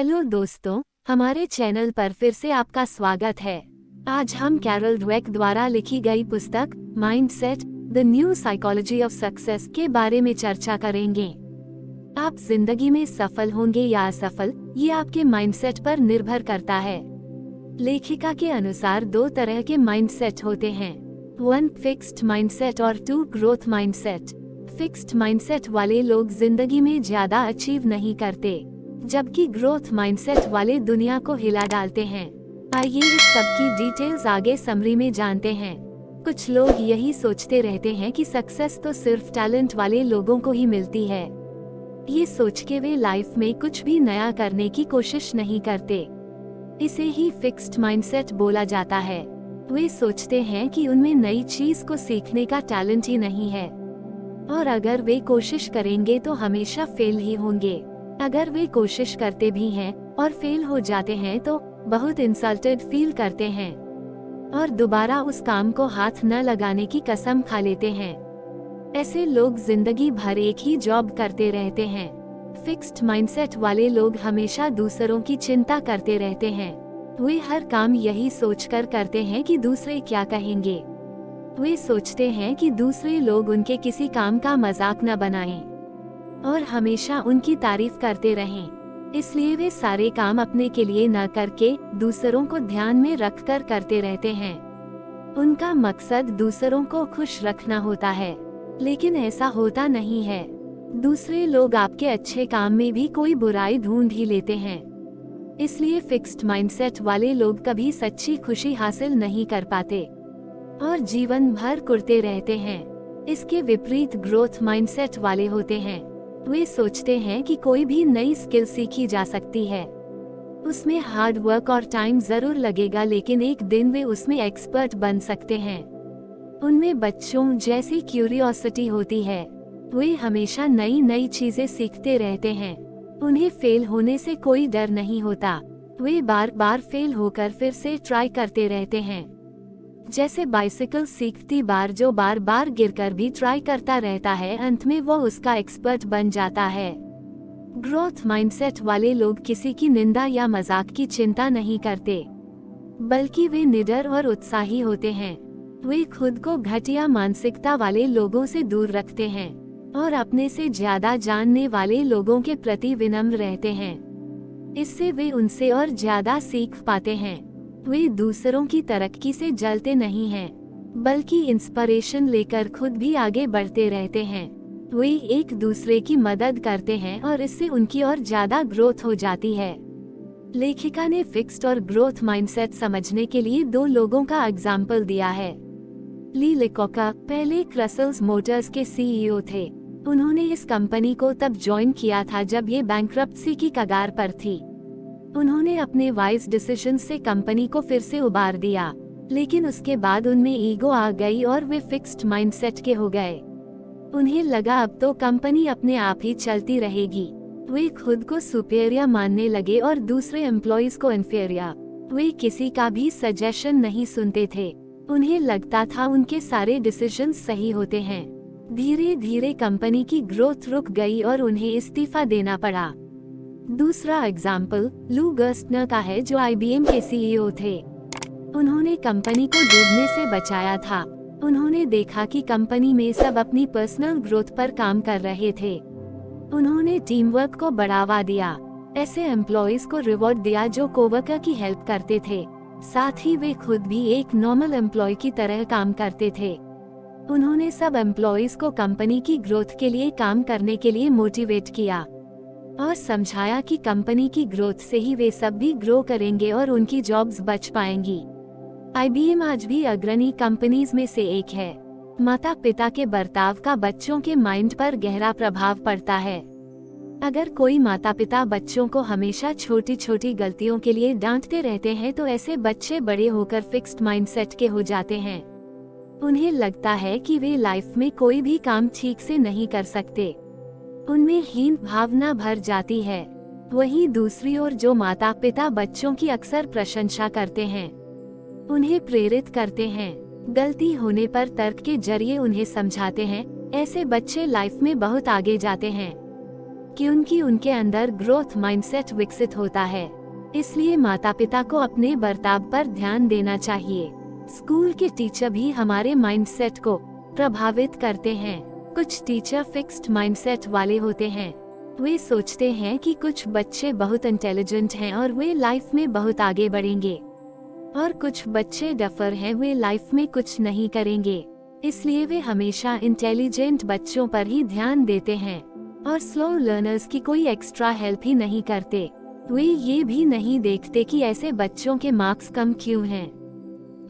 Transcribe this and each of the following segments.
Hello दोस्तों, हमारे channel पर फिर से आपका स्वागत है। आज हम कैरल ड्वेक द्वारा लिखी गई पुस्तक mindset the new psychology of success के बारे में चर्चा करेंगे। आप जिंदगी में सफल होंगे या असफल, ये आपके माइंडसेट पर निर्भर करता है। लेखिका के अनुसार दो तरह के माइंडसेट होते हैं, 1 फिक्स्ड माइंडसेट और 2 ग्रोथ माइंडसेट। फिक्स्ड माइंडसेट वाले लोग जिंदगी में ज्यादा अचीव नहीं करते, जबकि ग्रोथ माइंडसेट वाले दुनिया को हिला डालते हैं। आइए इस सब की डिटेल्स आगे समरी में जानते हैं। कुछ लोग यही सोचते रहते हैं कि सक्सेस तो सिर्फ टैलेंट वाले लोगों को ही मिलती है। ये सोच के वे लाइफ में कुछ भी नया करने की कोशिश नहीं करते। इसे ही फिक्स्ड माइंडसेट बोला जाता है। वे सोचते हैं कि उनमें नई चीज को सीखने का टैलेंट ही नहीं है, और अगर वे कोशिश करेंगे तो हमेशा फेल ही होंगे। अगर वे कोशिश करते भी हैं और फेल हो जाते हैं तो बहुत इंसल्टेड फील करते हैं और दोबारा उस काम को हाथ न लगाने की कसम खा लेते हैं। ऐसे लोग जिंदगी भर एक ही जॉब करते रहते हैं। फिक्स्ड माइंडसेट वाले लोग हमेशा दूसरों की चिंता करते रहते हैं। वे हर काम यही सोचकर करते हैं कि दूसरे क्या कहेंगे। वे सोचते हैं कि दूसरे लोग उनके किसी काम का मजाक न बनाएं और हमेशा उनकी तारीफ करते रहें। इसलिए वे सारे काम अपने के लिए न करके दूसरों को ध्यान में रखकर करते रहते हैं। उनका मकसद दूसरों को खुश रखना होता है, लेकिन ऐसा होता नहीं है। दूसरे लोग आपके अच्छे काम में भी कोई बुराई ढूंढ ही लेते हैं। इसलिए फिक्स्ड माइंडसेट वाले लोग कभी सच्ची खुशी हासिल नहीं कर पाते और जीवन भर कुढ़ते रहते हैं। इसके विपरीत ग्रोथ माइंडसेट वाले होते हैं। वे सोचते हैं कि कोई भी नई स्किल सीखी जा सकती है। उसमें हार्ड वर्क और टाइम जरूर लगेगा, लेकिन एक दिन वे उसमें एक्सपर्ट बन सकते हैं। उनमें बच्चों जैसी क्यूरियोसिटी होती है। वे हमेशा नई नई चीजें सीखते रहते हैं। उन्हें फेल होने से कोई डर नहीं होता। वे बार बार फेल होकर फिर से ट्राई करते रहते हैं। जैसे बाइसिकल सीखती बार जो बार बार गिरकर भी ट्राई करता रहता है, अंत में वो उसका एक्सपर्ट बन जाता है। ग्रोथ माइंडसेट वाले लोग किसी की निंदा या मजाक की चिंता नहीं करते, बल्कि वे निडर और उत्साही होते हैं। वे खुद को घटिया मानसिकता वाले लोगों से दूर रखते हैं और अपने से ज्यादा जानने वाले लोगों के प्रति विनम्र रहते हैं। इससे वे उनसे और ज्यादा सीख पाते हैं। वे दूसरों की तरक्की से जलते नहीं हैं, बल्कि इंस्पिरेशन लेकर खुद भी आगे बढ़ते रहते हैं। वे एक दूसरे की मदद करते हैं और इससे उनकी और ज्यादा ग्रोथ हो जाती है। लेखिका ने फिक्स्ड और ग्रोथ माइंडसेट समझने के लिए 2 लोगों का एग्जाम्पल दिया है। ली लिकोका पहले क्रसल्स मोटर्स के CEO थे। उन्होंने इस कंपनी को तब ज्वाइन किया था जब ये बैंक्रप्सी की कगार पर थी। उन्होंने अपने वाइज डिसीजन से कंपनी को फिर से उबार दिया, लेकिन उसके बाद उनमें ईगो आ गई और वे फिक्स्ड माइंडसेट के हो गए। उन्हें लगा अब तो कंपनी अपने आप ही चलती रहेगी। वे खुद को सुपेरियर मानने लगे और दूसरे एम्प्लॉइज को इन्फीरियर। वे किसी का भी सजेशन नहीं सुनते थे। उन्हें लगता था उनके सारे डिसीजन सही होते हैं। धीरे धीरे कंपनी की ग्रोथ रुक गई और उन्हें इस्तीफा देना पड़ा। दूसरा एग्जाम्पल लू गर्स्टनर का है, जो IBM के CEO थे। उन्होंने कंपनी को डूबने से बचाया था। उन्होंने देखा कि कंपनी में सब अपनी पर्सनल ग्रोथ पर काम कर रहे थे। उन्होंने टीम वर्क को बढ़ावा दिया, ऐसे एम्प्लॉइज को रिवॉर्ड दिया जो कोवर्कर की हेल्प करते थे। साथ ही वे खुद भी एक नॉर्मल एम्प्लॉय की तरह काम करते थे। उन्होंने सब एम्प्लॉइज को कंपनी की ग्रोथ के लिए काम करने के लिए मोटिवेट किया और समझाया कि कंपनी की ग्रोथ से ही वे सब भी ग्रो करेंगे और उनकी जॉब्स बच पाएंगी। IBM आज भी अग्रणी कंपनीज में से एक है। माता पिता के बर्ताव का बच्चों के माइंड पर गहरा प्रभाव पड़ता है। अगर कोई माता पिता बच्चों को हमेशा छोटी छोटी गलतियों के लिए डांटते रहते हैं तो ऐसे बच्चे बड़े होकर फिक्स्ड माइंडसेट के हो जाते हैं। उन्हें लगता है कि वे लाइफ में कोई भी काम ठीक से नहीं कर सकते। उनमें हीन भावना भर जाती है। वहीं दूसरी ओर जो माता पिता बच्चों की अक्सर प्रशंसा करते हैं, उन्हें प्रेरित करते हैं, गलती होने पर तर्क के जरिए उन्हें समझाते हैं, ऐसे बच्चे लाइफ में बहुत आगे जाते हैं। क्योंकि उनके अंदर ग्रोथ माइंडसेट विकसित होता है। इसलिए माता पिता को अपने बर्ताव पर ध्यान देना चाहिए। स्कूल के टीचर भी हमारे माइंडसेट को प्रभावित करते हैं। कुछ टीचर फिक्स्ड माइंडसेट वाले होते हैं। वे सोचते हैं कि कुछ बच्चे बहुत इंटेलिजेंट हैं और वे लाइफ में बहुत आगे बढ़ेंगे, और कुछ बच्चे डफर हैं, वे लाइफ में कुछ नहीं करेंगे। इसलिए वे हमेशा इंटेलिजेंट बच्चों पर ही ध्यान देते हैं और स्लो लर्नर्स की कोई एक्स्ट्रा हेल्प ही नहीं करते। वे ये भी नहीं देखते कि ऐसे बच्चों के मार्क्स कम क्यों हैं।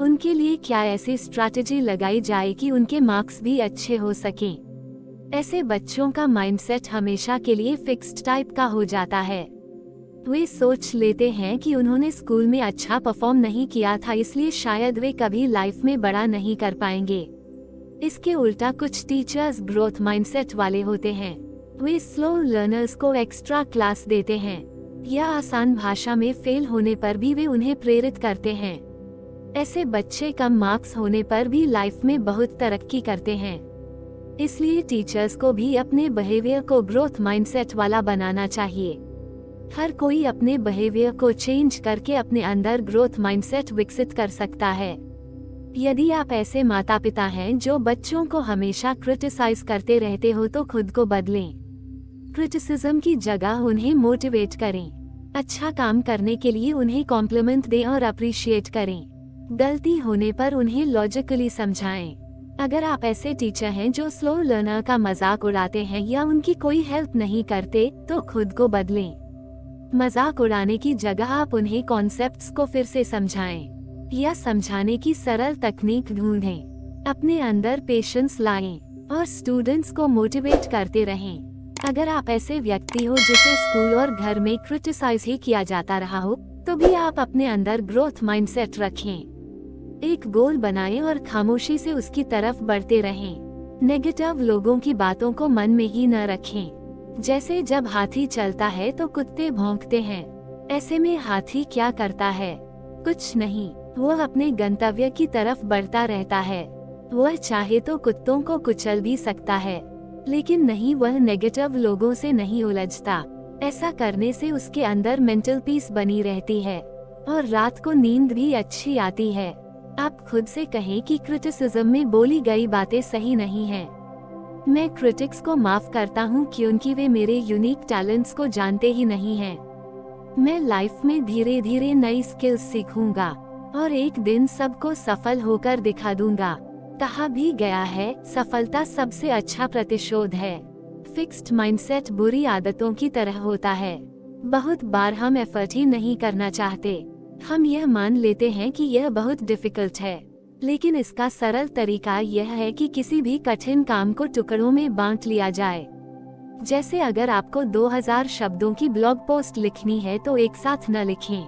उनके लिए क्या ऐसी स्ट्रैटेजी लगाई जाए कि उनके मार्क्स भी अच्छे हो सकें। ऐसे बच्चों का माइंडसेट हमेशा के लिए फिक्स्ड टाइप का हो जाता है। वे सोच लेते हैं कि उन्होंने स्कूल में अच्छा परफॉर्म नहीं किया था, इसलिए शायद वे कभी लाइफ में बड़ा नहीं कर पाएंगे। इसके उल्टा कुछ टीचर्स ग्रोथ माइंडसेट वाले होते हैं। वे स्लो लर्नर्स को एक्स्ट्रा क्लास देते हैं या आसान भाषा में फेल होने पर भी वे उन्हें प्रेरित करते हैं। ऐसे बच्चे कम मार्क्स होने पर भी लाइफ में बहुत तरक्की करते हैं। इसलिए टीचर्स को भी अपने बिहेवियर को ग्रोथ माइंडसेट वाला बनाना चाहिए। हर कोई अपने बिहेवियर को चेंज करके अपने अंदर ग्रोथ माइंडसेट विकसित कर सकता है। यदि आप ऐसे माता पिता हैं जो बच्चों को हमेशा क्रिटिसाइज करते रहते हो तो खुद को बदलें। क्रिटिसिज्म की जगह उन्हें मोटिवेट करें। अच्छा काम करने के लिए उन्हें कॉम्प्लीमेंट दें और अप्रिशिएट करें। गलती होने पर उन्हें लॉजिकली समझाएं। अगर आप ऐसे टीचर हैं जो स्लो लर्नर का मजाक उड़ाते हैं या उनकी कोई हेल्प नहीं करते तो खुद को बदलें। मजाक उड़ाने की जगह आप उन्हें कॉन्सेप्ट्स को फिर से समझाएं या समझाने की सरल तकनीक ढूंढें। अपने अंदर पेशेंस लाएं और स्टूडेंट्स को मोटिवेट करते रहें। अगर आप ऐसे व्यक्ति हो जिसे स्कूल और घर में क्रिटिसाइज ही किया जाता रहा हो तो भी आप अपने अंदर ग्रोथ माइंडसेट रखें। एक गोल बनाएं और खामोशी से उसकी तरफ बढ़ते रहें। नेगेटिव लोगों की बातों को मन में ही न रखें। जैसे जब हाथी चलता है तो कुत्ते भौंकते हैं, ऐसे में हाथी क्या करता है? कुछ नहीं, वह अपने गंतव्य की तरफ बढ़ता रहता है। वह चाहे तो कुत्तों को कुचल भी सकता है, लेकिन नहीं, वह नेगेटिव लोगों से नहीं उलझता। ऐसा करने से उसके अंदर मेंटल पीस बनी रहती है और रात को नींद भी अच्छी आती है। आप खुद से कहें कि क्रिटिसिज्म में बोली गई बातें सही नहीं हैं। मैं क्रिटिक्स को माफ करता हूं क्योंकि वे मेरे यूनिक टैलेंट्स को जानते ही नहीं हैं। मैं लाइफ में धीरे धीरे नई स्किल्स सीखूंगा और एक दिन सबको सफल होकर दिखा दूंगा। कहा भी गया है, सफलता सबसे अच्छा प्रतिशोध है। फिक्स्ड माइंडसेट बुरी आदतों की तरह होता है। बहुत बार हम एफर्ट ही नहीं करना चाहते। हम यह मान लेते हैं कि यह बहुत डिफिकल्ट है, लेकिन इसका सरल तरीका यह है कि किसी भी कठिन काम को टुकड़ों में बांट लिया जाए। जैसे अगर आपको 2000 शब्दों की ब्लॉग पोस्ट लिखनी है तो एक साथ न लिखें,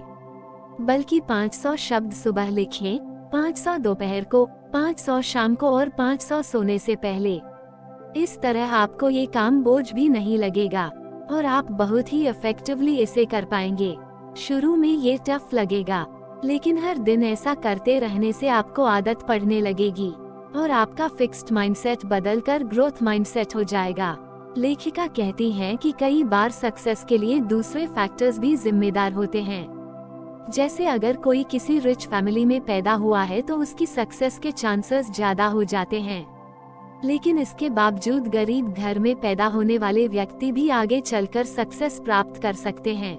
बल्कि 500 शब्द सुबह लिखें, 500 दोपहर को, 500 शाम को और 500 सोने से पहले। इस तरह आपको ये काम बोझ भी नहीं लगेगा और आप बहुत ही इफेक्टिवली इसे कर पाएंगे। शुरू में ये टफ लगेगा, लेकिन हर दिन ऐसा करते रहने से आपको आदत पड़ने लगेगी और आपका फिक्स्ड माइंडसेट बदलकर ग्रोथ माइंडसेट हो जाएगा। लेखिका कहती हैं कि कई बार सक्सेस के लिए दूसरे फैक्टर्स भी जिम्मेदार होते हैं। जैसे अगर कोई किसी रिच फैमिली में पैदा हुआ है तो उसकी सक्सेस के चांसेस ज्यादा हो जाते हैं, लेकिन इसके बावजूद गरीब घर में पैदा होने वाले व्यक्ति भी आगे चलकर सक्सेस प्राप्त कर सकते हैं।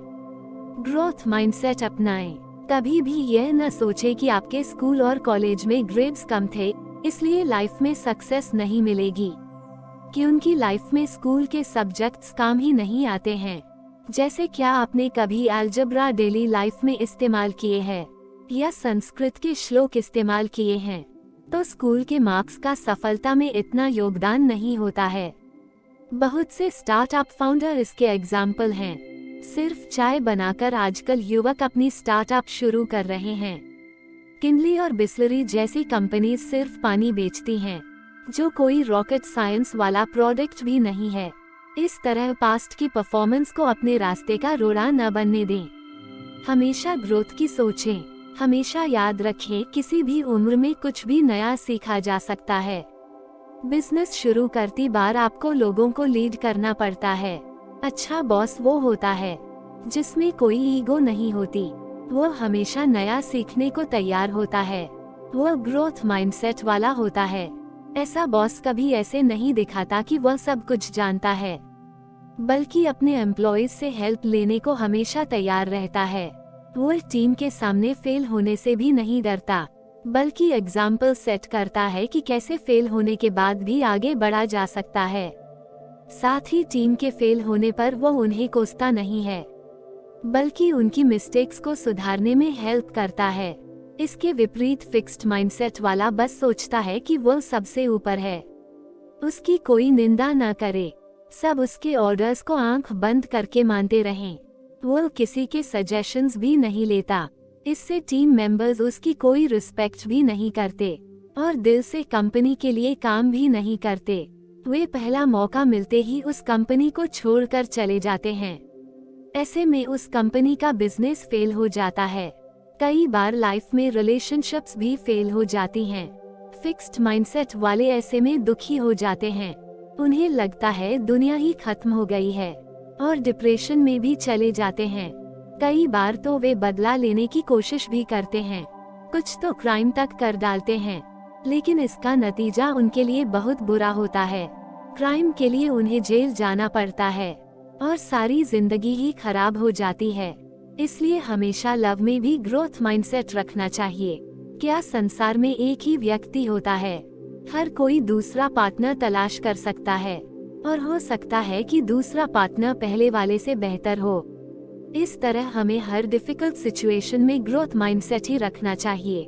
ग्रोथ माइंडसेट अपनाएं। कभी भी यह न सोचें कि आपके स्कूल और कॉलेज में ग्रेड्स कम थे, इसलिए लाइफ में सक्सेस नहीं मिलेगी, क्योंकि लाइफ में स्कूल के सब्जेक्ट्स काम ही नहीं आते हैं। जैसे क्या आपने कभी अलजेब्रा डेली लाइफ में इस्तेमाल किए हैं या संस्कृत के श्लोक इस्तेमाल किए हैं, तो स्कूल के मार्क्स का सफलता में इतना योगदान नहीं होता है। बहुत से स्टार्टअप फाउंडर इसके एग्जाम्पल हैं। सिर्फ चाय बनाकर आजकल युवक अपनी स्टार्टअप शुरू कर रहे हैं। किंडली और बिस्लरी जैसी कंपनीज सिर्फ पानी बेचती हैं, जो कोई रॉकेट साइंस वाला प्रोडक्ट भी नहीं है। इस तरह पास्ट की परफॉर्मेंस को अपने रास्ते का रोड़ा न बनने दें। हमेशा ग्रोथ की सोचें। हमेशा याद रखें, किसी भी उम्र में कुछ भी नया सीखा जा सकता है। बिजनेस शुरू करती बार आपको लोगों को लीड करना पड़ता है, अच्छा बॉस वो होता है जिसमें कोई ईगो नहीं होती। वो हमेशा नया सीखने को तैयार होता है। वो ग्रोथ माइंडसेट वाला होता है। ऐसा बॉस कभी ऐसे नहीं दिखाता कि वह सब कुछ जानता है, बल्कि अपने एम्प्लॉयज से हेल्प लेने को हमेशा तैयार रहता है। वो टीम के सामने फेल होने से भी नहीं डरता, बल्कि एग्जाम्पल सेट करता है कि कैसे फेल होने के बाद भी आगे बढ़ा जा सकता है। साथ ही टीम के फेल होने पर वो उन्हें कोसता नहीं है, बल्कि उनकी मिस्टेक्स को सुधारने में हेल्प करता है। इसके विपरीत फिक्स्ड माइंडसेट वाला बस सोचता है कि वो सबसे ऊपर है, उसकी कोई निंदा न करे, सब उसके ऑर्डर्स को आंख बंद करके मानते रहें। वो किसी के सजेशंस भी नहीं लेता। इससे टीम मेंबर्स उसकी कोई रिस्पेक्ट भी नहीं करते और दिल से कंपनी के लिए काम भी नहीं करते। वे पहला मौका मिलते ही उस कंपनी को छोड़कर चले जाते हैं। ऐसे में उस कंपनी का बिजनेस फेल हो जाता है। कई बार लाइफ में रिलेशनशिप्स भी फेल हो जाती हैं। फिक्स्ड माइंडसेट वाले ऐसे में दुखी हो जाते हैं। उन्हें लगता है दुनिया ही खत्म हो गई है और डिप्रेशन में भी चले जाते हैं। कई बार तो वे बदला लेने की कोशिश भी करते हैं, कुछ तो क्राइम तक कर डालते हैं, लेकिन इसका नतीजा उनके लिए बहुत बुरा होता है। क्राइम के लिए उन्हें जेल जाना पड़ता है और सारी जिंदगी ही खराब हो जाती है। इसलिए हमेशा लव में भी ग्रोथ माइंडसेट रखना चाहिए। क्या संसार में एक ही व्यक्ति होता है? हर कोई दूसरा पार्टनर तलाश कर सकता है और हो सकता है कि दूसरा पार्टनर पहले वाले से बेहतर हो। इस तरह हमें हर डिफिकल्ट सिचुएशन में ग्रोथ माइंडसेट ही रखना चाहिए।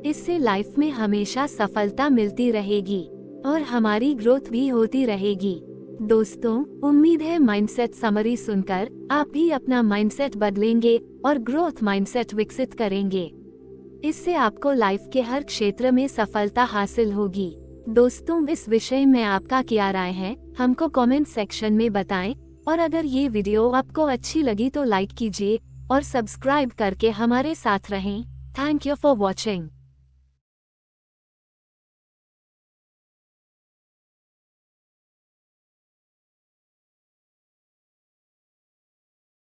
इससे लाइफ में हमेशा सफलता मिलती रहेगी और हमारी ग्रोथ भी होती रहेगी। दोस्तों, उम्मीद है माइंडसेट समरी सुनकर आप भी अपना माइंडसेट बदलेंगे और ग्रोथ माइंडसेट विकसित करेंगे। इससे आपको लाइफ के हर क्षेत्र में सफलता हासिल होगी। दोस्तों, इस विषय में आपका क्या राय है, हमको कमेंट सेक्शन में बताएं और अगर ये वीडियो आपको अच्छी लगी तो लाइक कीजिए और सब्सक्राइब करके हमारे साथ रहें। Thank you for watching.